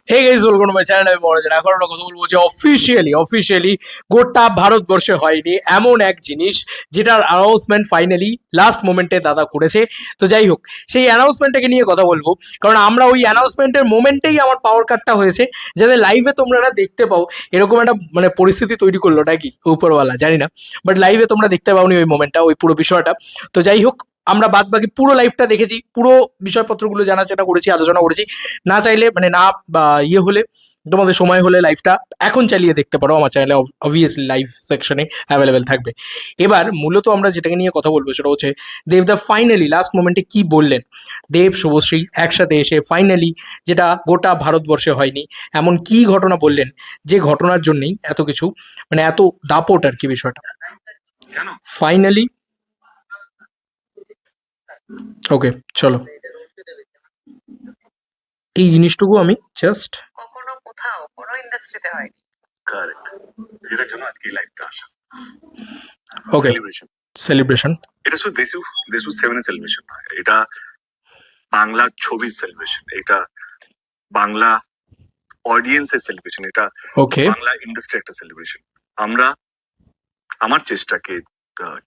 Hey guys, welcome to my channel. আমি মনোজ। এখন আমরা কথা বলবো যে অফিসিয়ালি গোটা ভারতবর্ষে হয়নি এমন এক জিনিস যেটার অ্যানাউন্সমেন্ট ফাইনালি লাস্ট মোমেন্টে দাদা করেছে। তো যাই হোক, সেই অ্যানাউন্সমেন্টটাকে নিয়ে কথা বলবো, কারণ আমরা ওই অ্যানাউন্সমেন্টের মোমেন্টেই আমার পাওয়ার কাটটা হয়েছে, যাতে লাইভে তোমরা না দেখতে পাও এরকম একটা মানে পরিস্থিতি তৈরি করলো নাকি উপরওয়ালা, জানি না। বাট লাইভে তোমরা দেখতে পাওনি ওই মোমেন্টটা, ওই পুরো বিষয়টা। তো যাই হোক, আমরা বাদ বাকি পুরো লাইভটা দেখেছি, পুরো বিষয়পত্রগুলো জানাশোনা করেছি, আলোচনা করেছি। না চাইলে মানে না বা ইয়ে হলে, তোমাদের সময় হলে লাইভটা এখন চালিয়ে দেখতে পারো, আমার চ্যানেলে অবভিয়াসলি লাইভ সেকশনে অ্যাভেলেবেল থাকবে। এবার মূলত আমরা যেটাকে নিয়ে কথা বলবো সেটা হচ্ছে দেবদা ফাইনালি লাস্ট মোমেন্টে কি বললেন। দেব শুভশ্রী একসাথে এসে ফাইনালি, যেটা গোটা ভারতবর্ষে হয়নি, এমন কি ঘটনা বললেন যে ঘটনার জন্যই এত কিছু, মানে এত দাপট আর কি বিষয়টা। ফাইনালি ওকে, চলো এই জিনিসটুকু আমি জাস্ট কখনো কোথাও কোনো ইন্ডাস্ট্রিতে হয়নি। কারেক্ট, এটার জন্য আজকে এই লাইভটা আসা। ওকে, সেলিব্রেশন, সেলিব্রেশন। এটা শুধু দেশু সেভেনের সেলিব্রেশন নয়, এটা বাংলা ছবির সেলিব্রেশন, এটা বাংলা অডিয়েন্সের সেলিব্রেশন, এটা ওকে, বাংলা ইন্ডাস্ট্রি একটা সেলিব্রেশন। আমরা আমার চেষ্টাকে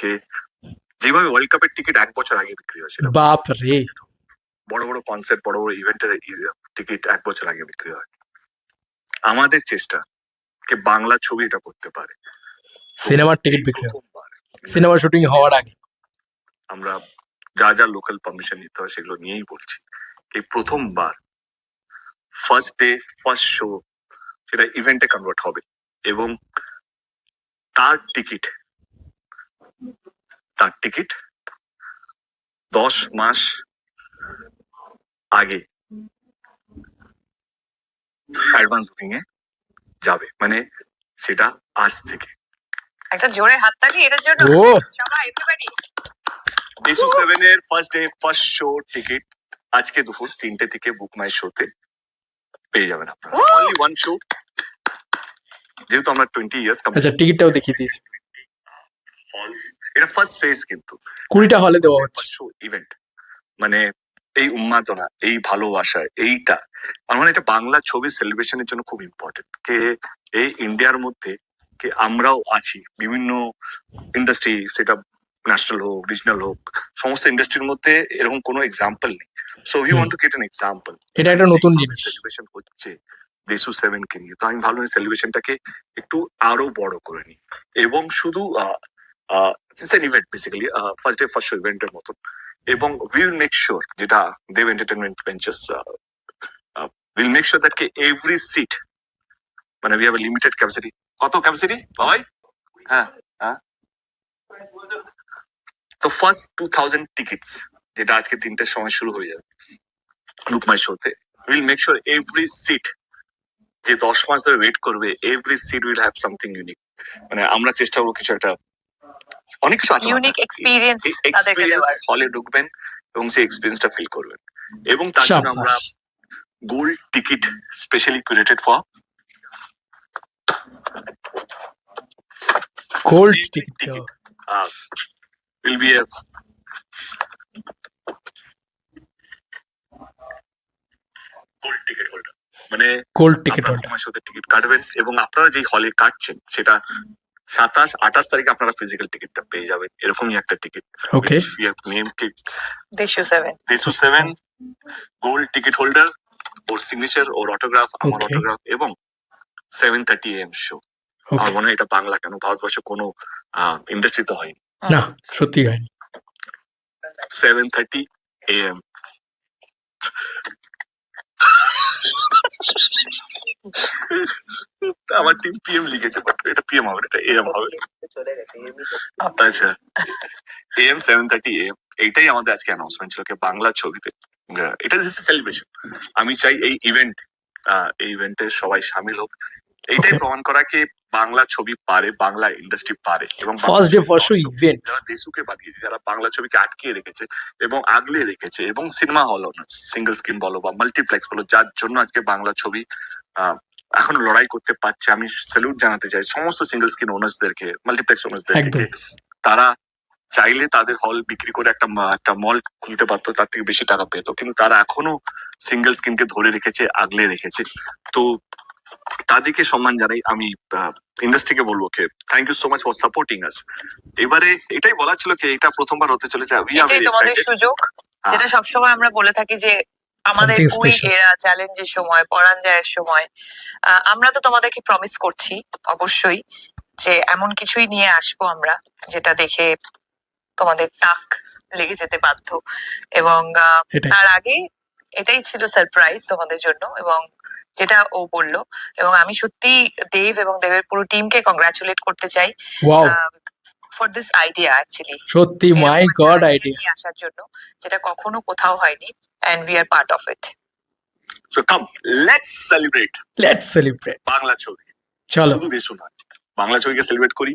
কে যেভাবে ওয়ার্ল্ড কাপের টিকিট 1 বছর আগে বিক্রি হয়েছিল, বাপ রে, বড় বড় কনসার্ট, বড় বড় ইভেন্টের টিকিট 1 বছর আগে বিক্রি হয়, আমাদের চেষ্টা কে বাংলা ছবি এটা করতে পারে। সিনেমার টিকিট বিক্রি হয় প্রথমবার সিনেমা শুটিং হওয়ার আগে। আমরা যা যা লোকাল পারমিশন নিতে হয় সেগুলো নিয়েই বলছি, এই প্রথমবার ফার্স্ট ডে ফার্স্ট শো সেটা ইভেন্টে কনভার্ট হবে, এবং তার টিকিট 10 মাস আগে অ্যাডভান্স বুকিং এ যাবে, মানে সেটা আজ থেকে। একটা জোরে হাততালি এটার জন্য। ও সবাই এভরিবডি। দেশু 7 এর first day first show ticket আজকে দুপুর 3টে থেকে বুক মাই শোতে পেয়ে যাবেন আপনারা। অনলি ওয়ান শো, যেহেতু আমরা 20 ইয়ার্স আচ্ছা, টিকিটটাও দেখিয়ে দিয়েছি। এটা ফার্স্ট ফেজ, কিন্তু 20টা হলে দেওয়া হচ্ছে। শো ইভেন্ট মানে এই উন্মাদনা, এই ভালোবাসা, এইটা আমার মনে হয় এটা বাংলা ছবির সেলিব্রেশনের জন্য খুব ইম্পর্টেন্ট। কে এই ইন্ডিয়ার মধ্যে কে আমরাও আছি, বিভিন্ন ইন্ডাস্ট্রি, সেটা ন্যাশনাল হোক রিজনাল হোক, সমস্ত ইন্ডাস্ট্রির মধ্যে এরকম কোনো এক্সাম্পল নেই। So we want to get an example. এটা একটা নতুন জিনিস। সেলিব্রেশন হচ্ছে দেশু 7 কে নিয়ে, তো আমি ভাবলাম সেলিব্রেশনটাকে একটু আরো বড় করে নিই, এবং শুধু event basically first day first show ইভেন্টের মতন, এবং উইল মেক শিওর, যেটা Dev Entertainment Ventures will make sure that কে এভরি সিট, মানে we have a limited capacity. কত ক্যাপাসিটি বাবাই? হ্যাঁ হ্যাঁ, তো ফার্স্ট 2000 টিকিটস, যেটা আজকে 3টের সময় শুরু হয়ে যাবে লুক মাই শোতে, will make sure every seat, যে 10 মাস ধরে ওয়েট করবে, every seat will have something unique. মানে আমরা চেষ্টা করবো কিছু একটা, অনেক কিছু আছে, ইউনিক এক্সপেরিয়েন্স তাদেরকে দেওয়ার। হলে ঢুকবেন এবং সেই এক্সপিরিয়েন্সটা ফিল করবেন, এবং তার জন্য আমরা শাবাশ। Gold ticket specially curated for gold ticket দেওয়া। will be a gold ticket holder, মানে গোল্ড টিকিট হোল্ডার। আপনারা শোতে টিকিট কাটবেন, এবং আপনারা যেই হলে কাটছেন সেটা 27-28 তারিখে আপনারা ফিজিক্যাল টিকিটটা পেয়ে যাবেন, এরকমই একটা টিকিট। ওকে, নেম কে দেশু 7। দেশু 7 গোল্ড টিকিট হোল্ডার, ওর সিগনেচার, ওর অটোগ্রাফ, আমার Okay. অটোগ্রাফ, এবং 7:30 AM শো। আমার ওকে। মনে হয় এটা বাংলা কেন, ভারতবর্ষে কোনো ইন্ডাস্ট্রিতে হয়নি। না, সত্যি হয়নি। 7:30 AM। আমার টিম PM লিখেছে, বাট এটা PM হবে, এটা AM হবে। আচ্ছা, AM 7:30 AM, এইটাই আমাদের আজকে অ্যানাউন্সমেন্ট ছিল কি বাংলা ছবিতে। এটা সেলিব্রেশন। আমি চাই এই ইভেন্টে সবাই সামিল হোক, এইটাই Okay. প্রমাণ করা কি বাংলা ছবি পারে, বাংলা ইন্ডাস্ট্রি পারে, এবং first day first show event. যারা দেশুকে বাঁধিয়েছে, যারা বাংলা ছবিকে আটকে রেখেছে এবং আগলে রেখেছে, এবং সিনেমা হল সিঙ্গেল স্ক্রিন বলো বা মাল্টিপ্লেক্স বলো, যার জন্য আজকে বাংলা ছবি এখনো লড়াই করতে পারছে, আমি স্যালুট জানাতে চাই সমস্ত সিঙ্গেল স্ক্রিন ওনার্সদেরকে, মাল্টিপ্লেক্স ওনার্সদেরকে। একদম। তারা চাইলে তাদের হল বিক্রি করে একটা মল খুলতে পারতো, তার থেকে বেশি টাকা পেতো, কিন্তু তারা এখনো সিঙ্গেল স্ক্রিনকে ধরে রেখেছে, আগলে রেখেছে। তো তাদেরকে সম্মান জানাই। আমি ইন্ডাস্ট্রিকে বলবো কে thank you so much for supporting us. এবারে এটাই বলা ছিল কি এটা প্রথমবার হতে চলেছে, উই আর এটাই ভেরি তোমাদের এক্সাইটেড। সুযোগ, যেটা সবসময় আমরা বলে থাকি যে আমাদের Something ওই special. এরা চ্যালেঞ্জের সময়, পরাজয়ের সময় আমরা তো তোমাদেরকে প্রমিস করছি অবশ্যই যে এমন কিছুই নিয়ে আসবো আমরা যেটা দেখে তোমাদের টাক লেগে যেতে বাধ্য। এবং এটাই। তার আগে এটাই ছিল সারপ্রাইজ তোমাদের জন্য, এবং যেটা ও বললো, এবং আমি সত্যি দেব এবং দেবের পুরো টিমকে কংগ্রাচুলেট করতে চাই wow, for this idea actually, সত্যি মাই গড আইডিয়া। নিয়ে আসার জন্য, যেটা কখনো কোথাও হয়নি, and we are part of it. So come let's celebrate let's celebrate. Bangla ছবি, চলো। শুধু দেশও নয়, বাংলা ছবিকে সেলিব্রেট করি।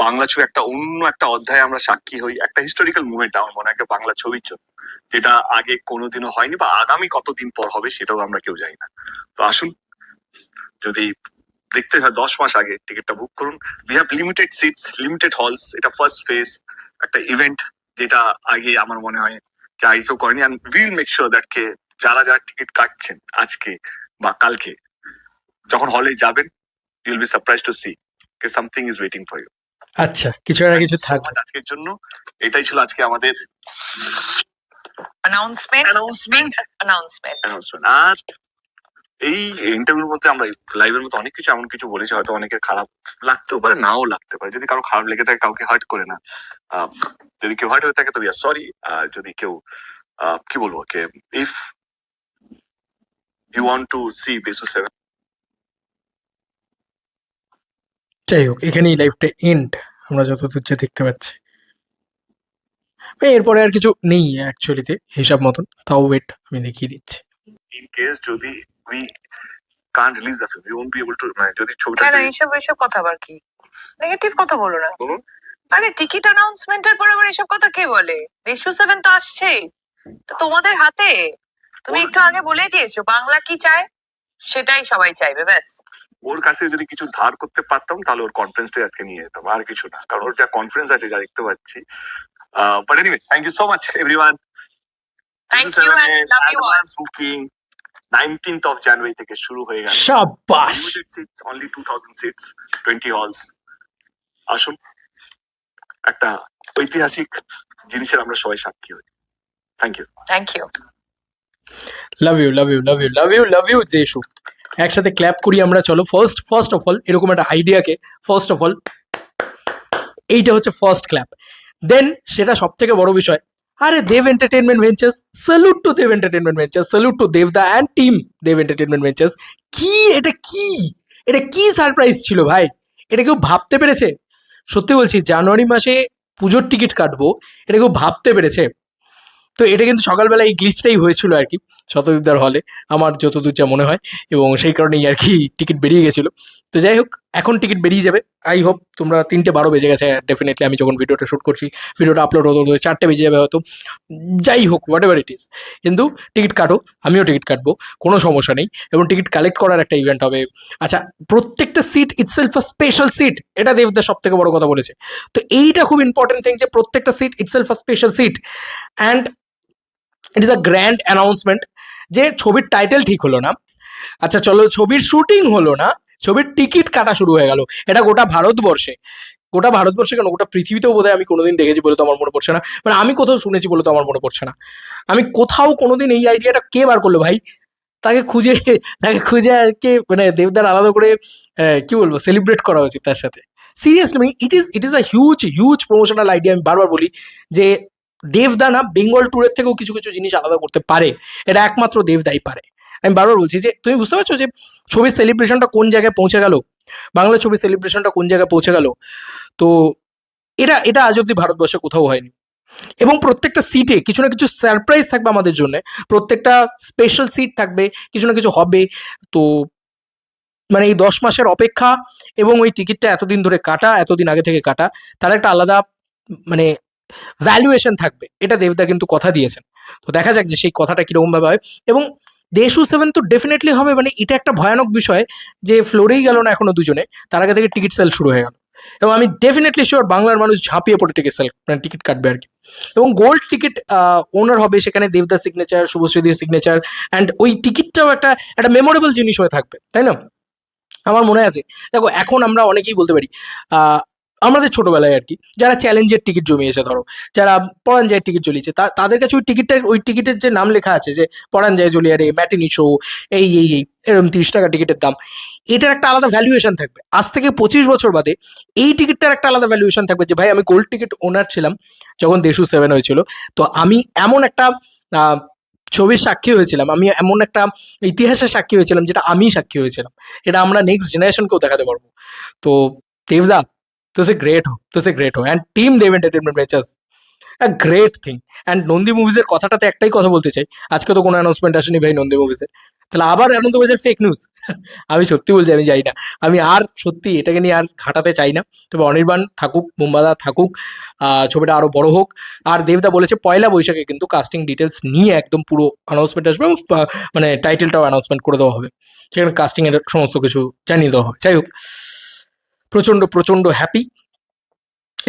বাংলা ছবি একটা অন্য একটা অধ্যায়ে আমরা সাক্ষী হই, একটা হিস্টোরিক্যাল মুভমেন্ট আমার মনে হয় একটা বাংলা ছবির জন্য, যেটা আগে কোনোদিনও হয়নি বা আগামী কতদিন পর হবে সেটাও আমরা কেউ জানি না। তো আসুন, যদি দেখতে হয় 10 মাস আগে টিকিটটা বুক করুন। We have limited seats, limited halls, এটা ফার্স্ট ফেজ একটা ইভেন্ট, যেটা আগে আমার মনে হয় কি আগে কেউ করেনি। And will make sure that কে যারা যারা টিকিট কাটছেন আজকে বা কালকে যখন হলে যাবেন, you will be surprise to see কে something is waiting for you. আচ্ছা, কিছু না কিছু থাকবে। আজকের জন্য এটাই ছিল আজকে আমাদের অ্যানাউন্সমেন্ট। আর এই ইন্টারভিউর মধ্যে আমরা লাইভের মধ্যে অনেক কিছু এমন কিছু বলেছি, হয়তো অনেকের খারাপ লাগতেও পারে, নাও লাগতে পারে। যদি কারো খারাপ লেগে থাকে, কাউকে হার্ট করে না। যদি কেউ হার্ট হয়ে থাকে তো সরি। যদি কেউ কি বলবো কে if you want to see Deshu 7, যাই হোক, এখানেই লাইফটা এন্ড আমরা যতদূর যা দেখতে পাচ্ছি। এরপরে আর কিছু নেই অ্যাকচুয়ালিতে হিসাব মতন, তাও ওয়েট আমি দেখিয়ে দিচ্ছি। ইন কেস যদি we can't release the film, we won't be able to, মানে যদি ছবিটা কেন এইসব কথা আবার কি নেগেটিভ কথা বলো না? বলুন। আরে টিকিট অ্যানাউন্সমেন্টের পর আবার এসব কথা কে বলে? দেশু 7 তো আসছেই, তো তোমাদের হাতে। তুমি একটু আগে বলে দিয়েছো বাংলা কি চায়, সেটাই সবাই চাইবে, ব্যাস। ওর কাছে যদি কিছু ধার করতে পারতাম তাহলে ওর কনফারেন্সটা আজকে নিয়ে যেতাম, আর কিছু না, কারণ ওর যা কনফারেন্স আছে যা দেখতে পাচ্ছি। But anyway, thank you so much everyone. Thank you and love you all. Booking 19th of January থেকে শুরু হয়ে গেল। শাবাশ। Limited seats, only 2000 seats, 20 halls. আসুন, একটা ঐতিহাসিক জিনিসের আমরা সবাই সাক্ষী হই। Thank you. Thank you. Love you love you love you love you love you Deshu. একসাথে ক্ল্যাপ করি আমরা। চলো, ফার্স্ট অফ অল এরকম একটা আইডিয়াকে ফার্স্ট অফ অল এইটা হচ্ছে ফার্স্ট ক্ল্যাপ। দেন সেটা সব থেকে বড় বিষয়, আরে Dev Entertainment Ventures, salute to Dev Entertainment Ventures, salute to দেবদা and team Dev Entertainment Ventures. কি এটা, এটা কি সারপ্রাইজ ছিল ভাই? এটা কেউ ভাবতে পেরেছে? সত্যি বলছি, জানুয়ারি মাসে পুজোর টিকিট কাটবো, এটা কেউ ভাবতে পেরেছে? তো এটা কিন্তু সকালবেলা এই গ্লিচটাই হয়েছিল আর কি শতদীপদার হলে, আমার যতদূর যা মনে হয়, এবং সেই কারণেই আর কি টিকিট বেরিয়ে গেছিল। তো যাই হোক, এখন টিকিট বেরিয়ে যাবে। আই হোপ তোমরা 3:12 বেজে গেছে ডেফিনেটলি, আমি যখন ভিডিওটা শ্যুট করছি, ভিডিওটা আপলোড হতে হতে 4টে বেজে যাবে হয়তো। যাই হোক, হোয়াট এভার ইট ইজ, কিন্তু টিকিট কাটো, আমিও টিকিট কাটবো, কোনো সমস্যা নেই। এবং টিকিট কালেক্ট করার একটা ইভেন্ট হবে। আচ্ছা, প্রত্যেকটা seat itself a special seat, এটা দেবদার সব থেকে বড় কথা বলেছে। তো এইটা খুব ইম্পর্টেন্ট থিং যে প্রত্যেকটা seat itself a special seat. And it is a grand announcement যে ছবির টাইটেল ঠিক হলো না, আচ্ছা চলো ছবির শুটিং হলো না, ছবির টিকিট কাটা শুরু হয়ে গেল। এটা গোটা ভারতবর্ষে কেন, গোটা পৃথিবীতেও বোধহয় আমি কোনোদিন দেখেছি বলে তো আমার মনে পড়ছে না, মানে আমি কোথাও শুনেছি বলে তো আমার মনে পড়ছে না। আমি কোথাও কোনোদিন এই আইডিয়াটা কে বার করলো ভাই? তাকে খুঁজে কে, মানে দেবদার আলাদা করে কি বলবো, সেলিব্রেট করা উচিত তার সাথে। সিরিয়াসলি, মানে ইট is a huge promotional idea. আমি বারবার বলি যে দেবদা না বেঙ্গল ট্যুরের থেকেও কিছু কিছু জিনিস আলাদা করতে পারে, এটা একমাত্র দেবদাই পারে। আমি বারবার বলছি যে তুমি বুঝতে পারছো যে ছবির সেলিব্রেশনটা কোন জায়গায় পৌঁছে গেল, বাংলা ছবির সেলিব্রেশনটা কোন জায়গায় পৌঁছে গেল। তো এটা আজ অব্দি ভারতবর্ষে কোথাও হয়নি। এবং প্রত্যেকটা সিটে কিছু না কিছু সারপ্রাইজ থাকবে আমাদের জন্য, প্রত্যেকটা স্পেশাল সিট থাকবে, কিছু না কিছু হবে। তো মানে এই 10 মাসের অপেক্ষা এবং ওই টিকিটটা এতদিন ধরে কাটা, এতদিন আগে থেকে কাটা, তার একটা আলাদা মানে ভ্যালুয়েশন থাকবে, এটা দেবদা কিন্তু কথা দিয়েছেন। তো দেখা যাক যে সেই কথাটা কিরকম ভাবে হয়। এবং দেশু 7 তো ডেফিনেটলি হবে, মানে এটা একটা ভয়ানক বিষয় যে ফ্লোরেই গেল না এখনো দুজনে, তার আগে থেকে টিকিট সেল শুরু হয়ে গেল। এবং আমি ডেফিনেটলি শিওর বাংলার মানুষ ঝাঁপিয়ে পড়ে টিকিট কাটবে আর কি। এবং গোল্ড টিকিট ওনার হবে সেখানে দেবদার সিগনেচার, শুভশ্রীদির সিগনেচার, অ্যান্ড ওই টিকিটটাও একটা একটা মেমোরেবল জিনিস হয়ে থাকবে, তাই না? আমার মনে আছে, দেখো এখন আমরা অনেকেই বলতে পারি আমাদের ছোটবেলায় আর কি, যারা চ্যালেঞ্জের টিকিট জমিয়েছে, ধরো যারা পরাণ যায় টিকিট জ্বলিয়েছে, তাদের কাছে ওই টিকিটের যে নাম লেখা আছে যে পরাণ যায় জ্বলিয়ারে ম্যাটিনি শো, এই এরকম 30 টাকা টিকিটের দাম, এটার একটা আলাদা ভ্যালুয়েশন থাকবে। আজ থেকে 25 বছর বাদে এই টিকিটটার একটা আলাদা ভ্যালুয়েশন থাকবে যে ভাই আমি গোল্ড টিকিট ওনার ছিলাম যখন দেশু 7 হয়েছিল, তো আমি এমন একটা ছবির সাক্ষী হয়েছিলাম, আমি এমন একটা ইতিহাসের সাক্ষী হয়েছিলাম যেটা আমি সাক্ষী হয়েছিলাম, এটা আমরা নেক্সট জেনারেশনকেও দেখাতে পারবো। তো দেবদা, গ্রেট হো and team Dev Entertainment Ventures great thing. And Nandi মুভিজের কথাটাতে একটাই কথা বলতে চাই, আজকে তো কোনো অ্যানাউন্সমেন্ট আসেনি ভাই নন্দী মুভিজের, তাহলে আবার আনন্দবাজার ফেক নিউজ? আমি সত্যি বলছি, আমি জানি না, আমি আর সত্যি এটাকে নিয়ে আর ঘাটাতে চাই না। তবে অনির্বাণ থাকুক, মুম্বাদা থাকুক, ছবিটা আরও বড় হোক। আর দেবদা বলেছে 1লা বৈশাখে কিন্তু কাস্টিং ডিটেলস নিয়ে একদম পুরো অ্যানাউন্সমেন্ট আসবে এবং মানে টাইটেলটাও অ্যানাউন্সমেন্ট করে দেওয়া হবে, সেখানে কাস্টিংয়ের সমস্ত কিছু জানিয়ে দেওয়া হবে। যাই হোক, প্রচণ্ড প্রচণ্ড হ্যাপি।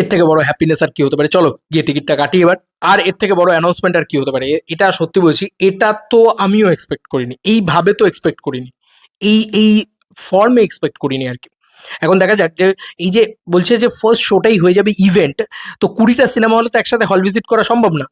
এর থেকে বড় হ্যাপিনেস আর কি হতে পারে? চলো গিয়ে টিকিটটা কাটি এবার। আর এর থেকে বড় অ্যানাউন্সমেন্ট আর কি হতে পারে? এটা সত্যি বলছি, এটা তো আমিও এক্সপেক্ট করিনি, এইভাবে তো এক্সপেক্ট করিনি, এই ফর্মে এক্সপেক্ট করিনি আর কি। এখন দেখা যাক যে এই যে বলছে যে ফার্স্ট শোটাই হয়ে যাবে ইভেন্ট, তো 20টা সিনেমা হলে তো একসাথে হল ভিজিট করা সম্ভব না।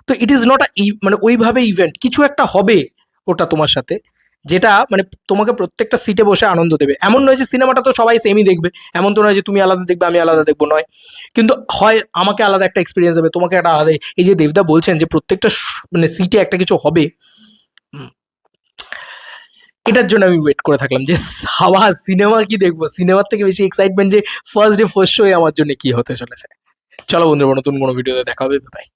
তো ইট ইজ নট মানে ওইভাবে ইভেন্ট কিছু একটা হবে ওটা তোমার সাথে, যেটা মানে তোমাকে প্রত্যেকটা সিটে বসে আনন্দ দেবে। এমন নয় যে সিনেমাটা তো সবাই সেমই দেখবে, এমন তো নয় যে তুমি আলাদা দেখবে আমি আলাদা দেখবো, নয়, কিন্তু হয় আমাকে আলাদা একটা এক্সপিরিয়েন্স দেবে, তোমাকে একটা আলাদা। এই যে দেবদা বলছেন যে প্রত্যেকটা মানে সিটে একটা কিছু হবে, এটার জন্য আমি ওয়েট করে থাকলাম যে হাওয়া সিনেমা কি দেখবো, সিনেমার থেকে বেশি এক্সাইটমেন্ট যে ফার্স্ট ডে ফার্স্ট শো আমার জন্য কি হতে চলেছে। চলো বন্ধুরা, নতুন কোনো ভিডিওতে দেখা হবে, বাই।